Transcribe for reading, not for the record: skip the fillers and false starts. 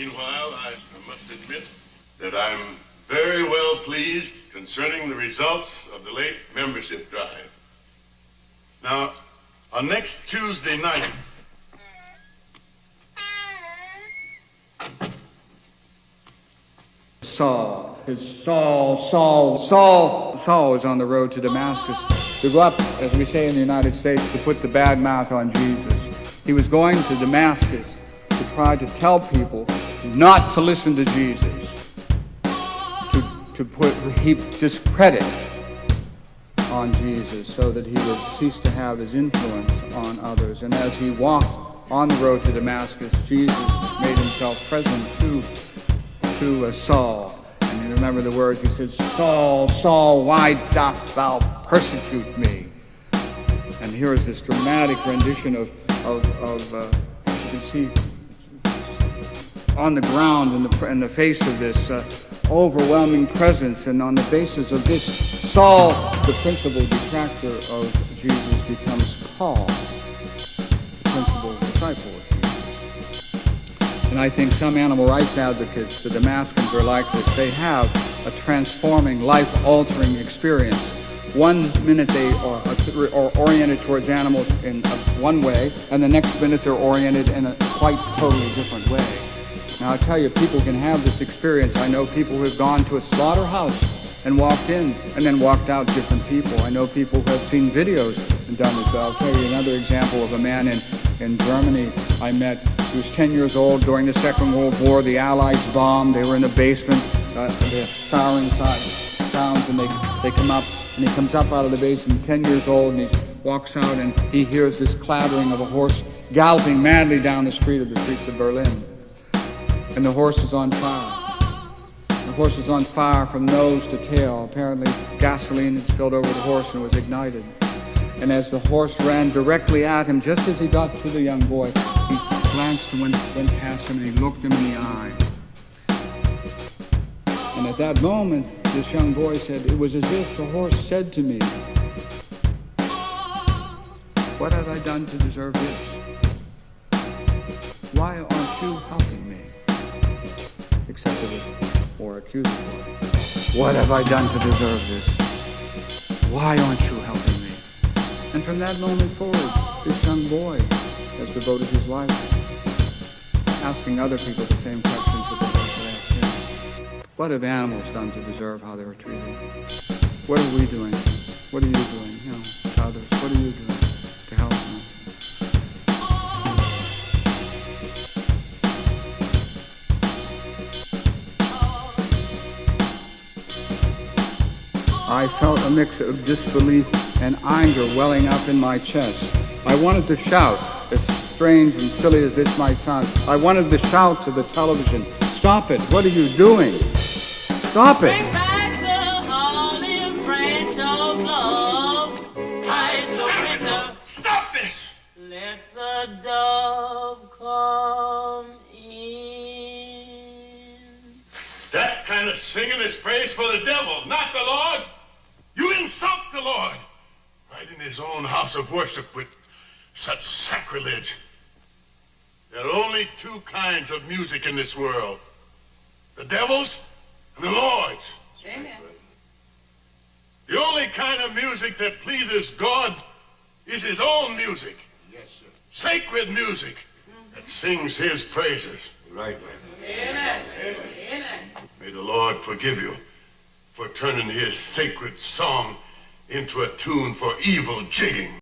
Meanwhile, I must admit that I'm very well pleased concerning the results of the late membership drive. Now, on next Tuesday night, Saul was on the road to Damascus to go up, as we say in the United States, to put the bad mouth on Jesus. He was going to Damascus to try to tell people not to listen to Jesus, to put heap discredit on Jesus so that he would cease to have his influence on others. And as he walked on the road to Damascus, Jesus made himself present to Saul. And you remember the words, he says, "Saul, Saul, why dost thou persecute me?" And here is this dramatic rendition of you can see on the ground in the face of this overwhelming presence, and on the basis of this, Saul, the principal detractor of Jesus, becomes Paul, the principal disciple of Jesus. And I think some animal rights advocates, the Damascans, are like this. They have a transforming, life-altering experience. One minute they are oriented towards animals in one way, and the next minute they're oriented in a quite totally different way. Now, I tell you, people can have this experience. I know people who have gone to a slaughterhouse and walked in and then walked out different people. I know people who have seen videos and done it. I'll tell you another example of a man in Germany I met. He was 10 years old during the Second World War. The Allies bombed. They were in the basement. The siren sounds, and they come up, and he comes up out of the basement, 10 years old, and he walks out, and he hears this clattering of a horse galloping madly down the streets of Berlin. And the horse is on fire. The horse is on fire from nose to tail. Apparently gasoline had spilled over the horse and was ignited. And as the horse ran directly at him, just as he got to the young boy, he glanced and went past him, and he looked him in the eye. And at that moment, this young boy said, "It was as if the horse said to me, 'What have I done to deserve this? Why aren't you helping me?'" Accusative or accusatory. "What have I done to deserve this? Why aren't you helping me?" And from that moment forward, this young boy has devoted his life asking other people the same questions that the horse asked him. What have animals done to deserve how they were treated? What are we doing? What are you doing, to others? What are you doing to help them? I felt a mix of disbelief and anger welling up in my chest. I wanted to shout, as strange and silly as this might sound. I wanted to shout to the television, "Stop it! What are you doing? Stop it!" Bring back the olive branch of love. I surrender. stop this! Let the dove come in. That kind of singing is praise for the devil, not the Lord. You insult the Lord right in his own house of worship with such sacrilege. There are only two kinds of music in this world: the devil's and the Lord's. Amen. The only kind of music that pleases God is his own music. Yes, sir. Sacred music that sings his praises. Right. Amen. Amen. May the Lord forgive you for turning his sacred song into a tune for evil jigging.